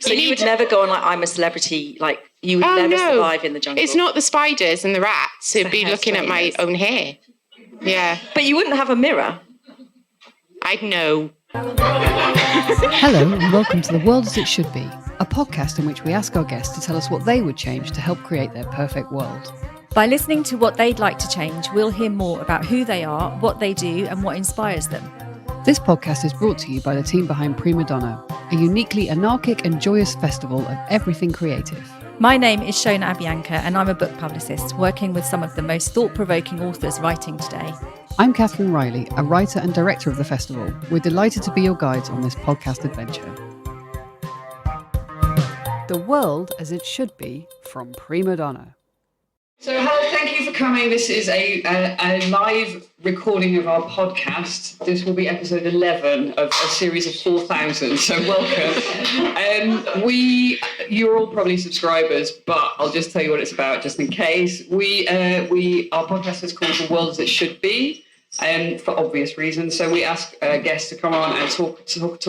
So you would never go on like I'm a celebrity, like you would never survive in the jungle. It's not the spiders and the rats who'd be looking at my own hair. Yeah. But you wouldn't have a mirror. I'd know. Hello and welcome to The World As It Should Be, a podcast in which we ask our guests to tell us what they would change to help create their perfect world. By listening to what they'd like to change, we'll hear more about who they are, what they do, and what inspires them. This podcast is brought to you by the team behind Primadonna, a uniquely anarchic and joyous festival of everything creative. My name is Shona Abianca and I'm a book publicist working with some of the most thought-provoking authors writing today. I'm Catherine Riley, a writer and director of the festival. We're delighted to be your guides on this podcast adventure. The World As It Should Be from Primadonna. So hello, thank you for coming. This is a live recording of our podcast. This will be episode 11 of a series of 4,000, so welcome. You're all probably subscribers, but I'll just tell you what it's about just in case. Our podcast is called The World As It Should Be, for obvious reasons. So we ask guests to come on and talk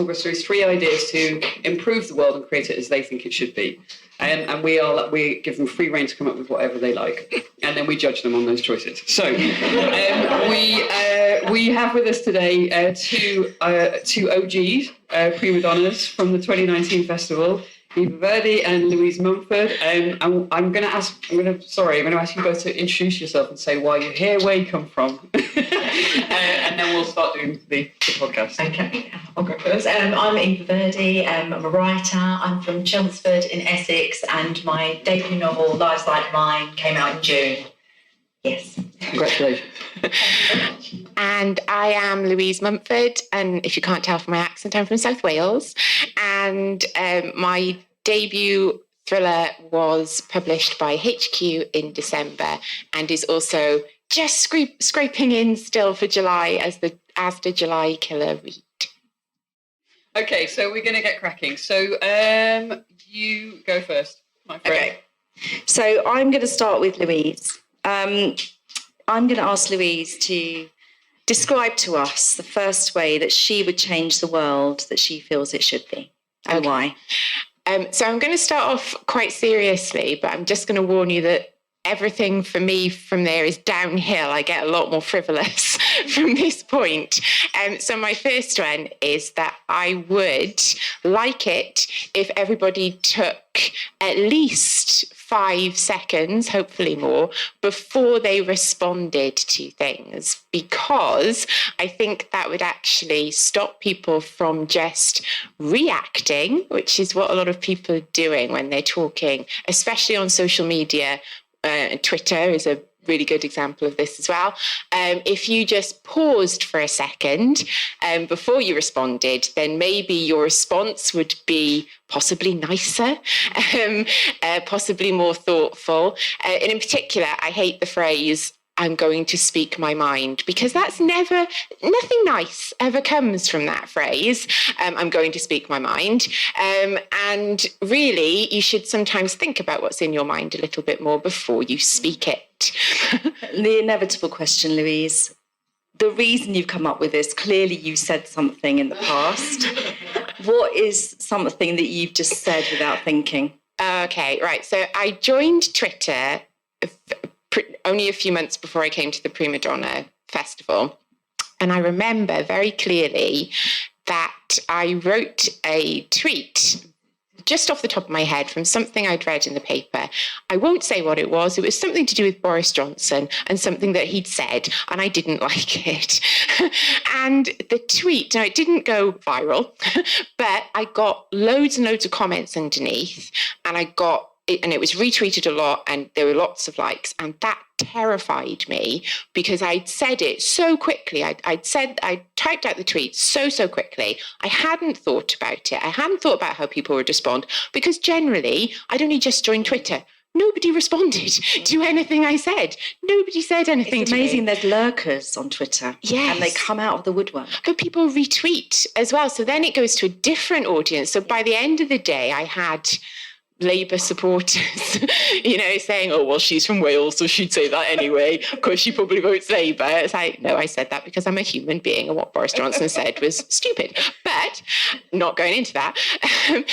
us through 3 ideas to improve the world and create it as they think it should be. And we give them free rein to come up with whatever they like, and then we judge them on those choices. So we have with us today two OGs, Primadonnas from the 2019 festival, Verde and Louise Mumford. I'm going to ask you both to introduce yourself and say why you're here, where you come from, and then we'll start doing the podcast. Okay, I'll go first. I'm Eva Verde. I'm a writer. I'm from Chelmsford in Essex, and my debut novel, Lives Like Mine, came out in June. Yes. Congratulations. And I am Louise Mumford, and if you can't tell from my accent, I'm from South Wales. And my debut thriller was published by HQ in December and is also just scraping in still for July as the July killer read. Okay, so we're going to get cracking. So you go first, my friend. Okay. So I'm going to start with Louise. I'm going to ask Louise to describe to us the first way that she would change the world that she feels it should be, and why. So I'm going to start off quite seriously, but I'm just going to warn you that everything for me from there is downhill. I get a lot more frivolous from this point. So my first one is that I would like it if everybody took at least 5 seconds, hopefully more, before they responded to things, because I think that would actually stop people from just reacting, which is what a lot of people are doing when they're talking, especially on social media. Twitter is a really good example of this as well. If you just paused for a second before you responded, then maybe your response would be possibly nicer, possibly more thoughtful. And in particular, I hate the phrase, I'm going to speak my mind, because nothing nice ever comes from that phrase. I'm going to speak my mind. And really, you should sometimes think about what's in your mind a little bit more before you speak it. The inevitable question, Louise. The reason you've come up with this, clearly you said something in the past. What is something that you've just said without thinking? Okay, right. So I joined Twitter only a few months before I came to the Primadonna festival. And I remember very clearly that I wrote a tweet just off the top of my head from something I'd read in the paper. I won't say what it was. It was something to do with Boris Johnson and something that he'd said, and I didn't like it. And the tweet, now it didn't go viral, but I got loads and loads of comments underneath, and it was retweeted a lot, and there were lots of likes, and that terrified me because I'd said it so quickly. I typed out the tweet so quickly. I hadn't thought about it. I hadn't thought about how people would respond, because generally I'd only just joined Twitter. Nobody responded to anything I said. Nobody said anything to me. It's amazing there's lurkers on Twitter. Yes. And they come out of the woodwork. But people retweet as well. So then it goes to a different audience. So by the end of the day, I had Labour supporters, saying, oh, well, she's from Wales, so she'd say that anyway, because she probably votes Labour. It's like, no, I said that because I'm a human being, and what Boris Johnson said was stupid. But not going into that. And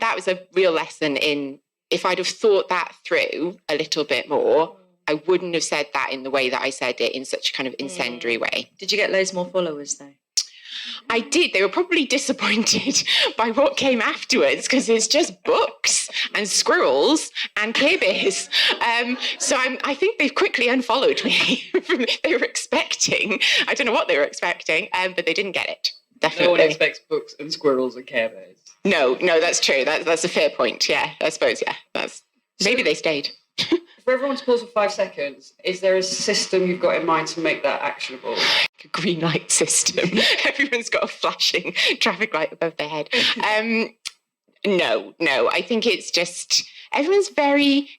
that was a real lesson in, if I'd have thought that through a little bit more, I wouldn't have said that in the way that I said it, in such a kind of incendiary way. Did you get loads more followers though? I did. They were probably disappointed by what came afterwards, because it's just books and squirrels and Care Bears. So I think they've quickly unfollowed me. They were expecting, I don't know what they were expecting, but they didn't get it. Definitely. No one expects books and squirrels and Care Bears. No, that's true. That's a fair point. Yeah, I suppose. Yeah, maybe they stayed. For everyone to pause for 5 seconds, is there a system you've got in mind to make that actionable? A green light system. Everyone's got a flashing traffic light above their head. No. I think it's just, everyone's very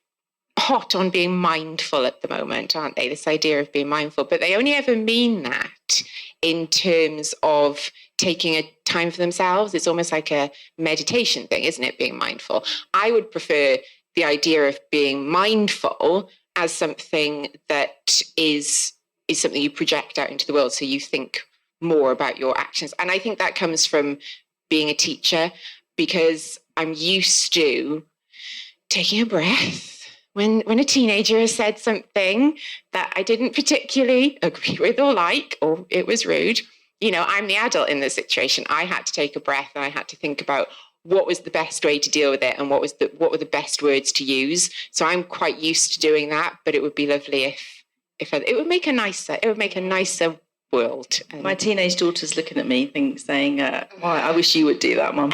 hot on being mindful at the moment, aren't they? This idea of being mindful, but they only ever mean that in terms of taking a time for themselves. It's almost like a meditation thing, isn't it? Being mindful. I would prefer the idea of being mindful as something that is something you project out into the world, so you think more about your actions. And I think that comes from being a teacher, because I'm used to taking a breath when a teenager has said something that I didn't particularly agree with or like, or it was rude. I'm the adult in the situation. I had to take a breath, and I had to think about what was the best way to deal with it, and what were the best words to use. So I'm quite used to doing that, but it would be lovely if it would make a nicer world. My teenage daughter's looking at me saying, I wish you would do that, Mum.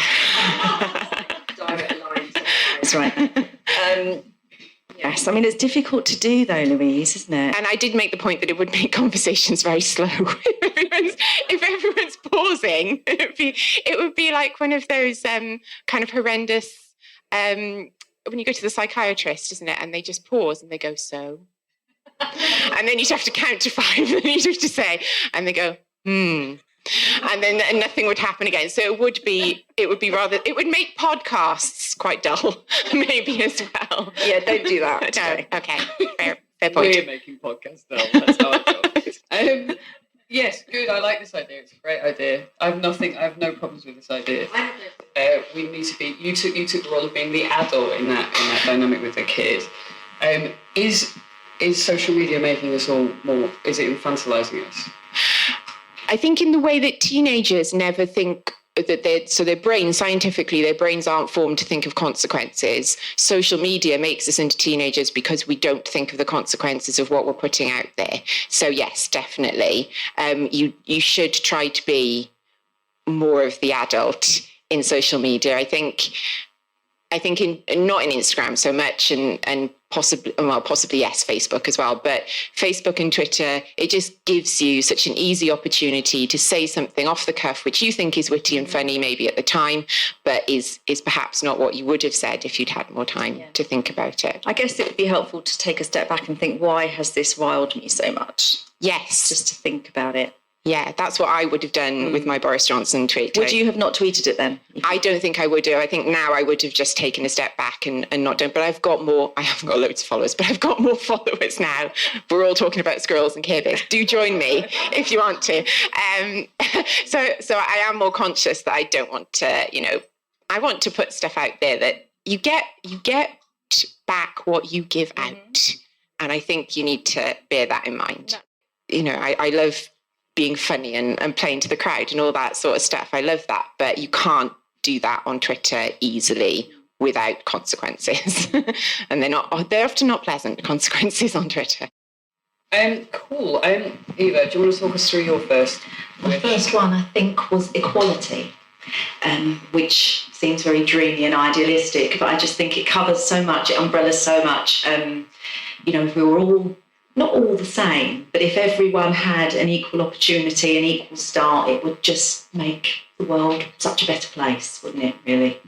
Direct lines. That's right. Yes, I mean, it's difficult to do though, Louise, isn't it? And I did make the point that it would make conversations very slow. If everyone's pausing, it would be like one of those kind of horrendous, when you go to the psychiatrist, isn't it? And they just pause and they go, so. And then you'd have to count to 5, and then you'd have to say, and they go, and then nothing would happen again. So it would make podcasts quite dull, maybe, as well. Yeah, don't do that. No, okay, fair point. We're making podcasts dull. That's how I feel. Yes, good. I like this idea. It's a great idea. I have no problems with this idea. We need to be. You took the role of being the adult in that dynamic with the kid. Is social media making us all more? Is it infantilizing us? I think in the way that teenagers never think that their brains aren't formed to think of consequences. Social media makes us into teenagers because we don't think of the consequences of what we're putting out there. So yes, definitely. You should try to be more of the adult in social media. I think not in Instagram so much, and possibly yes, Facebook as well. But Facebook and Twitter, it just gives you such an easy opportunity to say something off the cuff, which you think is witty and funny maybe at the time, but is perhaps not what you would have said if you'd had more time to think about it. I guess it would be helpful to take a step back and think, why has this riled me so much? Yes. Just to think about it. Yeah, that's what I would have done with my Boris Johnson tweet. Would you have not tweeted it then? I don't think I would have. I think now I would have just taken a step back and not done. But I haven't got loads of followers, but I've got more followers now. We're all talking about squirrels and Care Bears. Do join me if you want to. So I am more conscious that I don't want to, I want to put stuff out there that you get back what you give out. And I think you need to bear that in mind. I love being funny and playing to the crowd and all that sort of stuff. I love that, but you can't do that on Twitter easily without consequences. And they're often not pleasant consequences on Twitter. Cool. Eva, do you want to talk us through your first? My first one, I think, was equality, which seems very dreamy and idealistic, but I just think it covers so much, it umbrellas so much. If we were all not all the same, but if everyone had an equal opportunity, an equal start, it would just make the world such a better place, wouldn't it, really?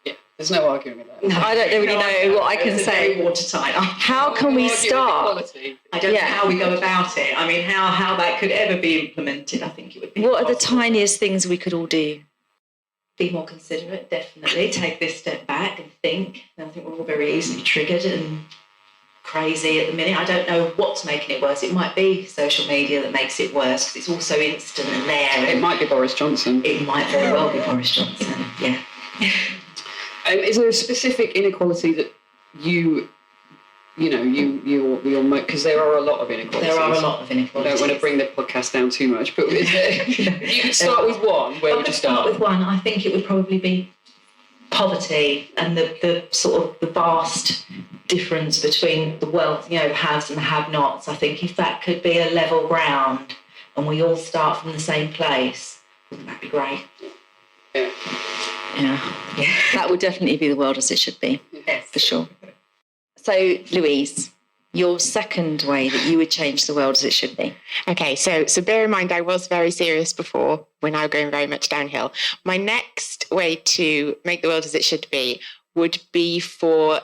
Yeah, there's no arguing with that. No, I don't really know what I can say. Very watertight. How can we start? I don't know how we go about it. I mean, how that could ever be implemented, I think it would be What are the impossible. tiniest things we could all do? be more considerate, definitely. Take this step back and think. And I think we're all very easily triggered and crazy at the minute. I don't know what's making it worse. It might be social media that makes it worse because it's all so instant and there. It might be Boris Johnson. It might very well be Boris Johnson, yeah. Is there a specific inequality that you're because there are a lot of inequalities. There are a lot of inequalities. I don't want to bring the podcast down too much, but is there, you could start with one. Where would you start? With one, I think it would probably be poverty and the sort of the vast difference between the wealth, haves and the have-nots. I think if that could be a level ground and we all start from the same place, wouldn't that be great? Yeah. That would definitely be the world as it should be. Yes. For sure. So, Louise, your second way that you would change the world as it should be. Okay, so bear in mind I was very serious before. We're now going very much downhill. My next way to make the world as it should be would be for,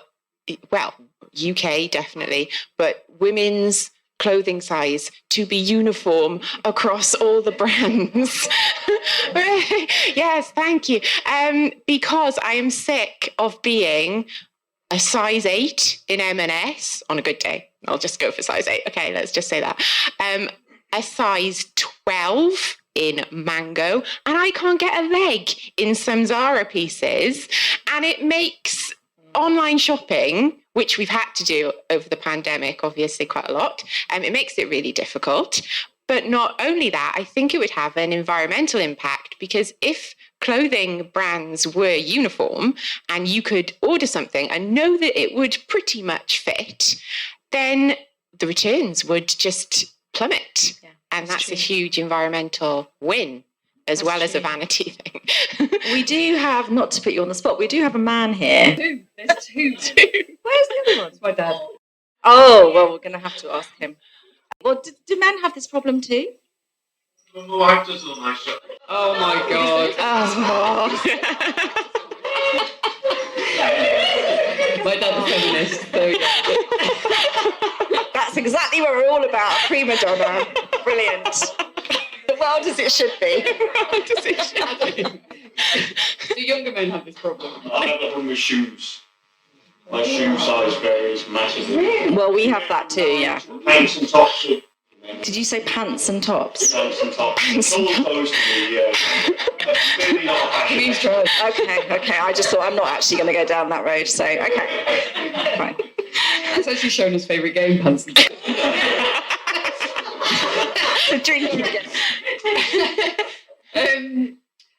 UK definitely, but women's clothing size to be uniform across all the brands. Yes, thank you. Because I am sick of being a size 8 in M&S on a good day. I'll just go for size 8. Okay, let's just say that. A size 12 in Mango, and I can't get a leg in some Zara pieces. And it makes online shopping, which we've had to do over the pandemic, obviously quite a lot, it makes it really difficult. But not only that, I think it would have an environmental impact, because if clothing brands were uniform and you could order something and know that it would pretty much fit, then the returns would just plummet. Yeah, and that's a huge environmental win, as well as a vanity thing. We do have, not to put you on the spot, we do have a man here. There's two. Where's the other one? It's my dad. Oh, well, we're going to have to ask him. Well, do men have this problem too? My wife does all my shopping. Oh my God. My dad's a feminist. So That's exactly what we're all about. Primadonna. Brilliant. The world as it should be. Do younger men have this problem? I have a problem with shoes. My shoe size varies massively. Well, we have that too, yeah. Pants and tops. Did you say pants and tops? Pants and tops. It's all close to me, yeah. Maybe not fashion. Please try. Okay. I just thought I'm not actually going to go down that road, so okay. Fine. That's actually Shona's favourite game, pants and tops. The drinking again.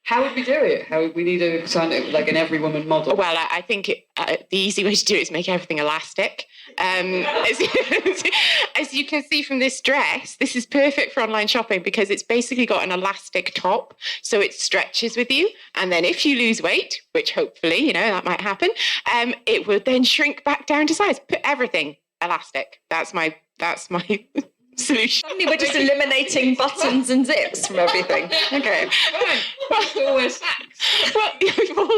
How would we do it? How would we need a kind of like an every woman model? Well, I think the easy way to do it is make everything elastic. As you can see from this dress, this is perfect for online shopping because it's basically got an elastic top, so it stretches with you. And then if you lose weight, which hopefully, that might happen, it will then shrink back down to size. Put everything elastic. That's my solution. Suddenly we're just eliminating buttons and zips from everything. Okay. We'll wear sacks.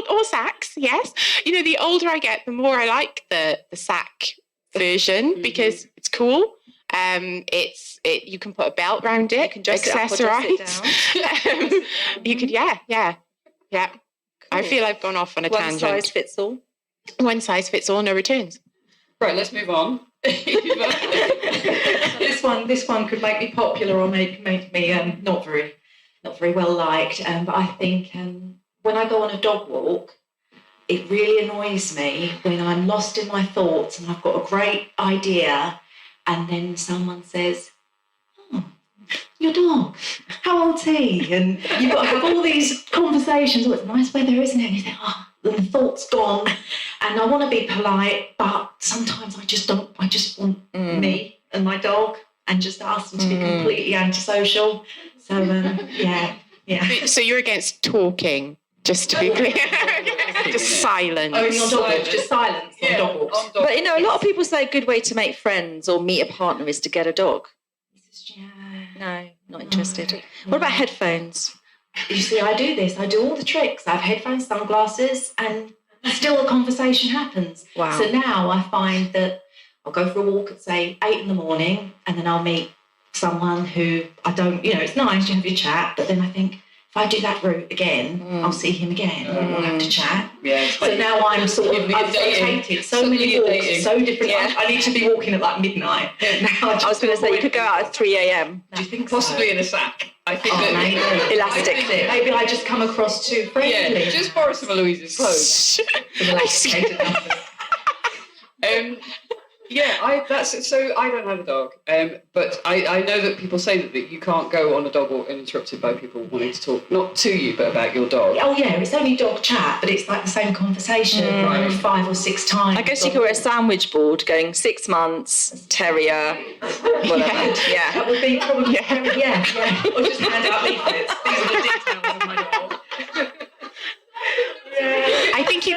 Or sacks, yes. The older I get, the more I like the sack version because it's cool. You can put a belt around it. You can dress accessorize. It up or dress it down. You could, yeah. Cool. I feel I've gone off on a tangent. One size fits all. One size fits all, no returns. Right, let's move on. This one could make me popular or make me not very well liked. But I think when I go on a dog walk, it really annoys me when I'm lost in my thoughts and I've got a great idea, and then someone says, "Oh, your dog, how old's he?" And you've got to have all these conversations. Oh, it's nice weather, isn't it? And you think, and the thought's gone, and I want to be polite, but sometimes I just don't. I just want me and my dog, and just ask them to be completely antisocial. So yeah. So you're against talking, just to be clear. Just silence. Only on dog walks, just silence on dog walks. But a lot of people say a good way to make friends or meet a partner is to get a dog. No, not interested. No. What about headphones? You see, I do this. I do all the tricks. I have headphones, sunglasses, and still a conversation happens. Wow. So now I find that I'll go for a walk at, say, 8 a.m, and then I'll meet someone who I don't, it's nice, you have your chat, but then I think, if I do that route again, I'll see him again. We'll have to chat. Yeah. So now I'm sort of, I've rotated so many walks, so different. Yeah. I need to be walking at like midnight. Now I was going to say, you could go out at 3 a.m. Do you think Possibly in a sack. I think maybe. Elastic. Maybe I just come across too friendly. Yeah, just borrow some of Louise's clothes. So I don't have a dog, but I know that people say that you can't go on a dog walk uninterrupted by people wanting to talk, not to you, but about your dog. Oh yeah, it's only dog chat, but it's like the same conversation 5 or 6 times. I guess you could wear a sandwich board going 6 months, terrier, whatever. Yeah. That would be probably, yeah. Or just hand out leaflets. These are the details of my dog. I think you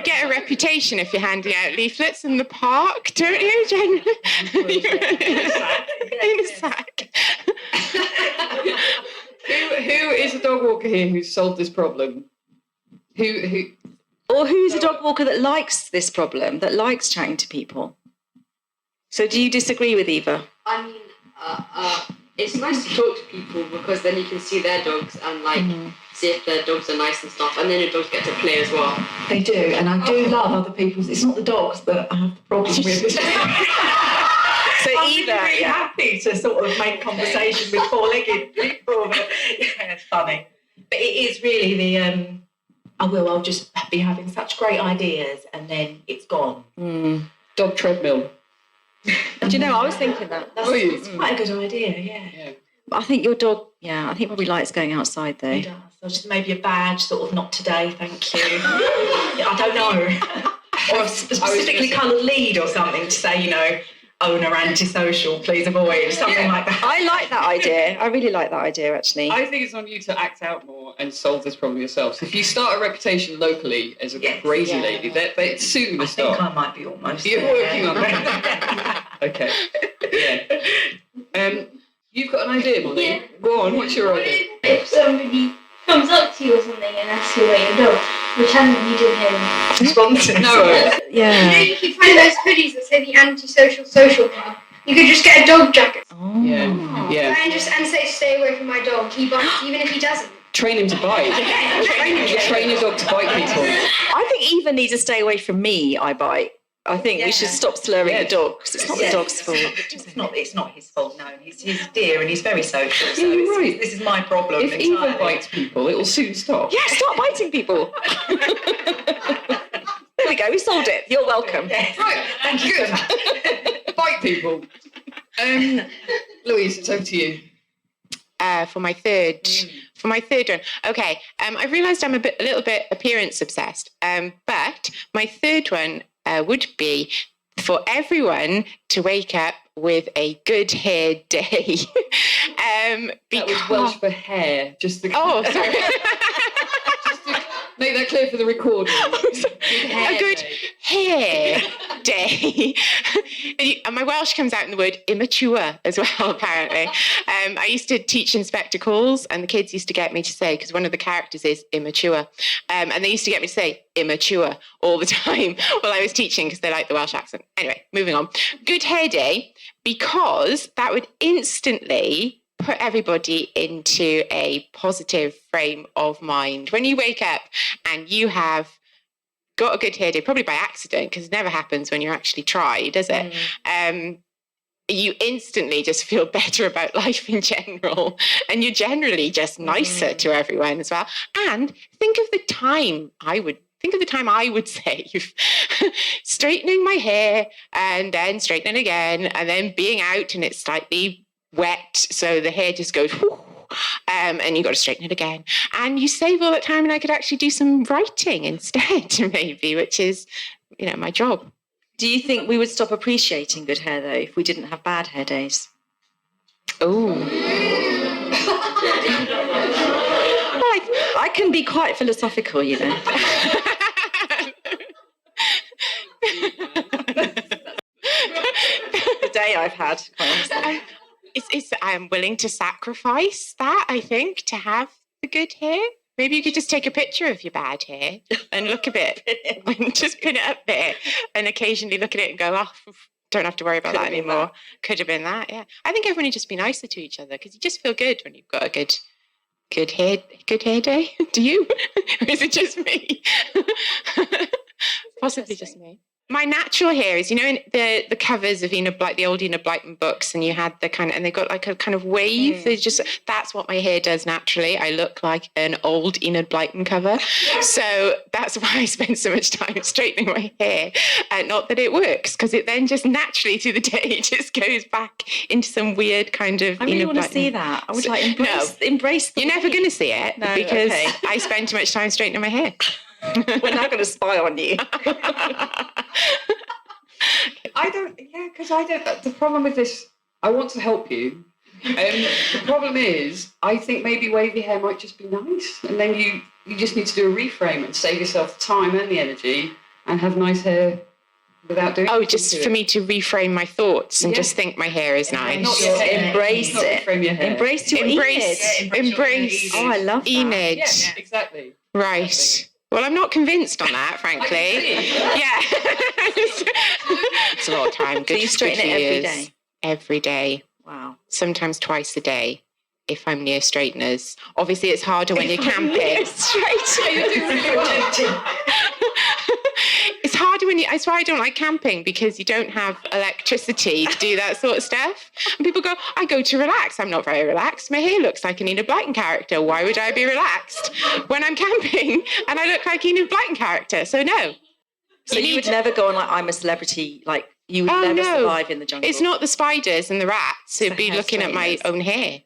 get a reputation if you're handing out leaflets in the park, don't you, generally? In a sack. Who is a dog walker here who's solved this problem? Who? Or who's a dog walker that likes this problem, that likes chatting to people? So do you disagree with Eva? I mean, it's nice to talk to people because then you can see their dogs and see if their dogs are nice and stuff, and then your dogs get to play as well. They do, and I do love other people's. It's not the dogs that I have the problem with. So I'm either, really happy to sort of make conversation with four-legged people. But, it's funny, but it is really the. I'll just be having such great ideas, and then it's gone. Dog treadmill. Do you know, I was thinking that. That's quite a good idea, yeah. I think your dog, I think probably likes going outside though. He does. So just maybe a badge, sort of not today, thank you. I don't know. Or a specifically coloured lead or something to say, owner antisocial, please avoid, something like that. I like that idea. I really like that idea, actually. I think it's on you to act out more and solve this problem yourself. So if you start a reputation locally as a crazy lady, they soon will stop. I think I might be almost You're there. working on that. Okay. Yeah. You've got an idea, Molly? Yeah. Go on, what's your idea? If somebody comes up to you or something and asks you about your dog, pretend you didn't hear them. Responsive. No. Yeah. You can find those hoodies that say the antisocial social club. You could just get a dog jacket. Oh. Yeah. And say stay away from my dog. He bites even if he doesn't. Train him to bite. Train your dog to bite people. I think Eva needs to stay away from me, I bite. I think we should stop slurring the dog, because it's not the dog's fault. It's not his fault, no. He's dear and he's very social, so you're right. this is my problem. If Eva bites people, it will soon stop. Yeah, stop biting people. There we go, we solved it. You're welcome. Yes. Right, Thank you good. so much. Bite people. Louise, it's over to you. For my third one. Okay, I've realised I'm a little bit appearance obsessed, but my third one would be for everyone to wake up with a good hair day. That was Welsh for hair. Just to sorry. Make that clear for the recording. A good hair day. And my Welsh comes out in the word immature as well, apparently. I used to teach in spectacles, and the kids used to get me to say, because one of the characters is immature, and they used to get me to say immature all the time while I was teaching because they like the Welsh accent. Anyway, moving on. Good hair day, because that would instantly put everybody into a positive frame of mind. When you wake up and you have got a good hair day, probably by accident, because it never happens when you actually try, does it? You instantly just feel better about life in general, and you're generally just nicer to everyone as well. And think of the time I would save straightening my hair and then straightening again and then being out and it's slightly wet, so the hair just goes whoo, and you got to straighten it again, and you save all that time, and I could actually do some writing instead, maybe, which is my job. Do you think we would stop appreciating good hair, though, if we didn't have bad hair days? Oh. I can be quite philosophical, The day I've had, quite honestly. I am willing to sacrifice that, I think, to have the good hair. Maybe you could just take a picture of your bad hair and look a bit, just pin it up there, and occasionally look at it and go, don't have to worry about that anymore. Could have been that, yeah. I think everyone would just be nicer to each other, because you just feel good when you've got a good Good hair day? Do you? Or is it just me? Possibly just me. My natural hair is, in the covers of the old Enid Blyton books, and you had and they got like a kind of wave. That's what my hair does naturally. I look like an old Enid Blyton cover. So that's why I spend so much time straightening my hair. Not that it works, because it then just naturally through the day just goes back into some weird kind of I really want to see that. I would embrace the You're never going to see it because okay. I spend too much time straightening my hair. We're not going to spy on you. The problem with this, I want to help you. The problem is, I think maybe wavy hair might just be nice. And then you just need to do a reframe and save yourself the time and the energy and have nice hair without doing just for me to reframe my thoughts and just think my hair is nice. Embrace it. Reframe your hair. Embrace your Enid. Embrace. Oh, I love that. Enid. Yeah, exactly. Right. Exactly. Well, I'm not convinced on that, frankly. Yeah. It's a lot of time. So you straighten it every day? Every day. Wow. Sometimes twice a day if I'm near straighteners. Obviously, it's harder when you're camping. It's harder that's why I don't like camping, because you don't have electricity to do that sort of stuff. And people go, I go to relax. I'm not very relaxed. My hair looks like an Enid Blyton character. Why would I be relaxed when I'm camping and I look like an Enid Blyton character? So no. So you would never go on like I'm a Celebrity, like you would never survive in the jungle. It's not the spiders and the rats. It'd be looking at my own hair.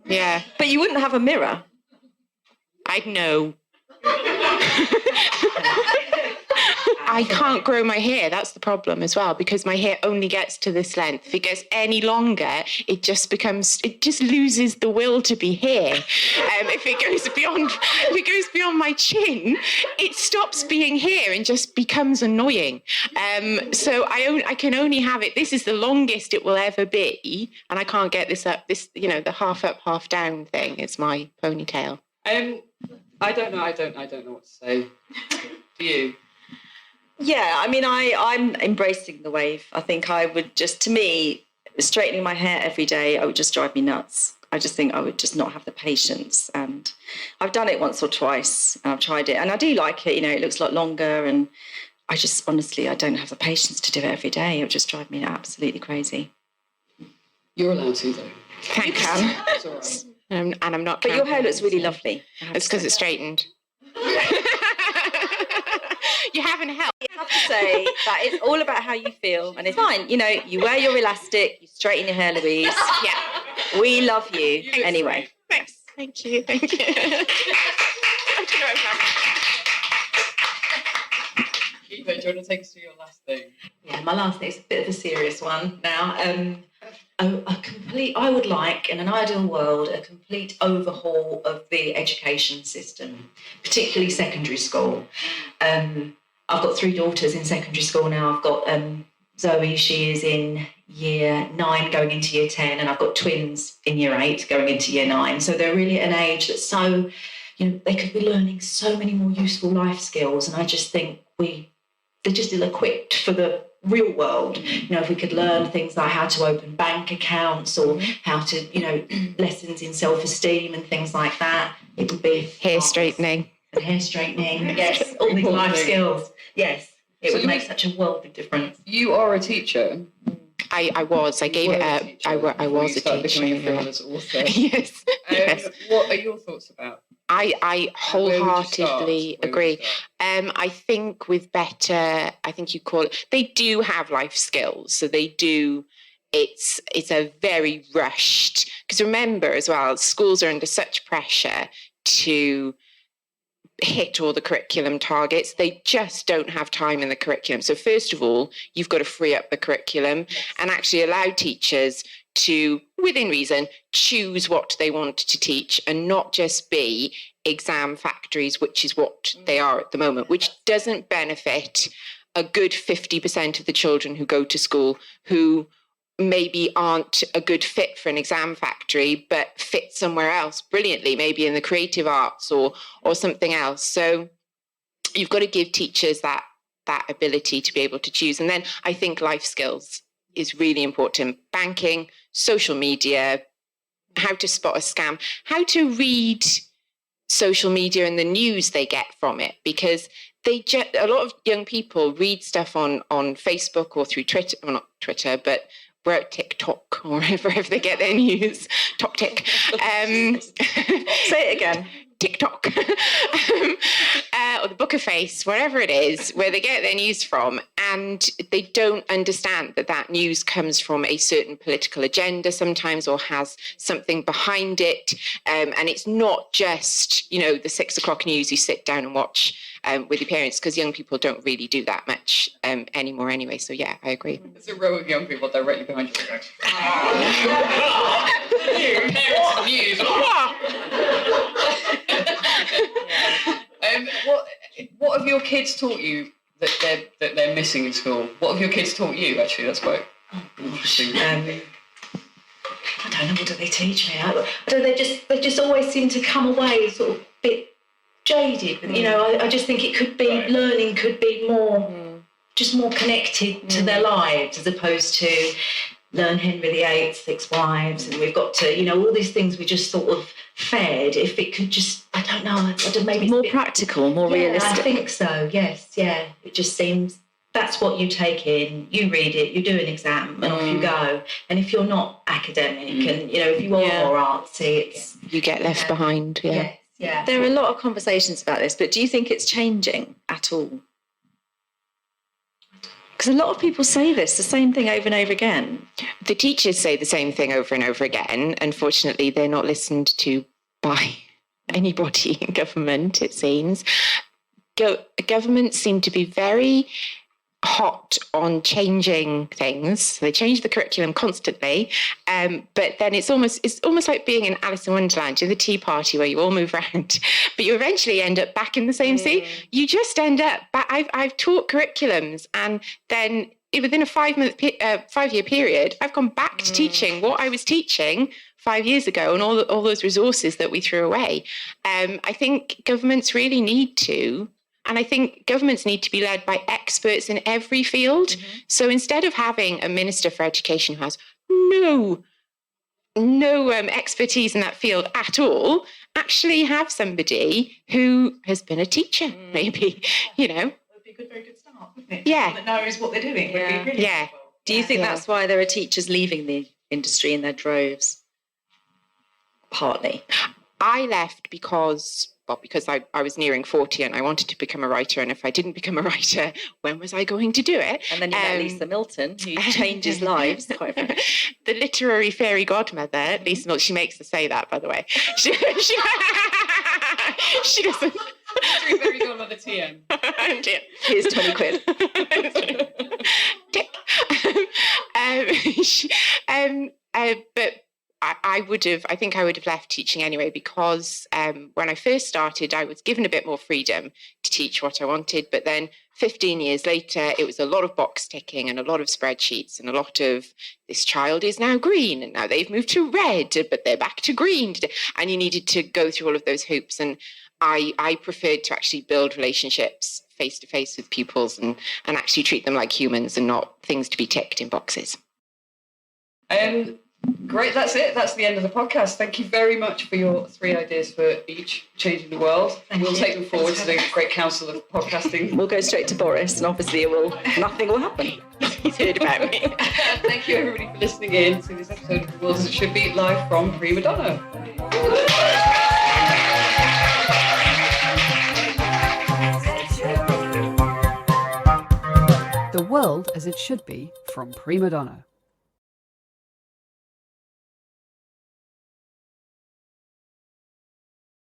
Yeah. But you wouldn't have a mirror. I'd know. I can't grow my hair. That's the problem as well, because my hair only gets to this length. If it gets any longer, it just loses the will to be hair. If it goes beyond my chin, it stops being hair and just becomes annoying. So I can only have it. This is the longest it will ever be, and I can't get this up. The half up, half down thing is my ponytail. I don't know what to say. Do you? Yeah, I mean, I'm embracing the wave. I think I would to me, straightening my hair every day, it would just drive me nuts. I just think I would just not have the patience. And I've done it once or twice, and I've tried it. And I do like it, it looks a lot longer. And I just, honestly, I don't have the patience to do it every day. It would just drive me absolutely crazy. You're allowed to, though. Thanks. You can. It's all right. And I'm not. But your hair looks really lovely. It's because it's straightened. You haven't helped. You have to say that it's all about how you feel, and it's fine. You wear your elastic, you straighten your hair, Louise. Yeah. We love you. Anyway. Thanks. Thank you. I don't know what Eva, do you want to take us through your last thing? Yeah, my last thing is a bit of a serious one now. I would like, in an ideal world, a complete overhaul of the education system, particularly secondary school. I've got 3 daughters in secondary school now. I've got Zoe, she is in year 9 going into year 10, and I've got twins in year 8 going into year 9. So they're really at an age that's so, they could be learning so many more useful life skills, and I just think they're just ill-equipped for the real world. If we could learn things like how to open bank accounts or how to, lessons in self-esteem and things like that, it would be hair straightening. And hair straightening, yes, all these life skills. Yes, it would make such a world of difference. You are a teacher. I was. I gave it up. I was a teacher. Author. Yes. Yes. What are your thoughts about? I wholeheartedly agree. I think with better, I think you call it, they do have life skills. So they do, it's a very rushed, because remember as well, schools are under such pressure to hit all the curriculum targets. They just don't have time in the curriculum. So first of all, you've got to free up the curriculum and actually allow teachers to, within reason, choose what they want to teach and not just be exam factories, which is what they are at the moment, which doesn't benefit a good 50% of the children who go to school who maybe aren't a good fit for an exam factory, but fit somewhere else brilliantly, maybe in the creative arts or something else. So you've got to give teachers that ability to be able to choose. And then I think life skills is really important. Banking, social media, how to spot a scam, how to read social media and the news they get from it, because a lot of young people read stuff on Facebook or through Twitter, well, not Twitter, but we're at TikTok or wherever they get their news. Tick. Say it again. TikTok. Or the Book of Face, wherever it is, where they get their news from, and they don't understand that news comes from a certain political agenda sometimes, or has something behind it, and it's not just, the 6 o'clock news you sit down and watch with your parents, because young people don't really do that much anymore anyway. So yeah, I agree. There's a row of young people directly behind you. News. What have your kids taught you that they're missing in school? What have your kids taught you? Actually, that's quite interesting. I don't know. What do they teach me? I don't. They just always seem to come away sort of a bit jaded. I just think it could be learning could be more, just more connected to their lives, as opposed to learn Henry VIII, 6 wives, and we've got to, all these things we just sort of fed. If it could just, I don't know, maybe more practical, more realistic. I think so. Yes, yeah. It just seems that's what you take in. You read it, you do an exam, and off you go. And if you're not academic, and if you are more artsy, you get left behind. Yeah. Yes, yeah. There are a lot of conversations about this, but do you think it's changing at all? Because a lot of people say the same thing over and over again. The teachers say the same thing over and over again. Unfortunately, they're not listened to by anybody in government, it seems. Governments seem to be very hot on changing things. They change the curriculum constantly, but then it's almost like being in Alice in Wonderland, the Tea Party, where you all move around, but you eventually end up back in the same seat. You just end up back. I've taught curriculums, and then within a 5-year period, I've gone back to teaching what I was teaching 5 years ago, and all those resources that we threw away. I think governments really need to. And I think governments need to be led by experts in every field. So instead of having a Minister for Education who has no expertise in that field at all, actually have somebody who has been a teacher, maybe, That would be a very good start, wouldn't it? Yeah. Someone that knows what they're doing. Yeah. Would be really helpful. Do you think that's why there are teachers leaving the industry in their droves? Partly. I left because I was nearing 40 and I wanted to become a writer. And if I didn't become a writer, when was I going to do it? And then you met Lisa Milton, who changes lives. The literary fairy godmother, Lisa Milton, she makes us say that, by the way. She doesn't. Literary fairy godmother TM. Here's 20 quid. Tick. But I think I would have left teaching anyway, because when I first started, I was given a bit more freedom to teach what I wanted. But then 15 years later, it was a lot of box ticking and a lot of spreadsheets and a lot of this child is now green and now they've moved to red, but they're back to green. And you needed to go through all of those hoops. And I preferred to actually build relationships face to face with pupils and actually treat them like humans and not things to be ticked in boxes. Great, that's it. That's the end of the podcast. Thank you very much for your 3 ideas for each changing the world. We'll take them forward to the Great Council of Podcasting. We'll go straight to Boris, and obviously nothing will happen. He's heard about me. Thank you, everybody, for listening in to this episode of The World As It Should Be, live from Primadonna. The World As It Should Be from Primadonna.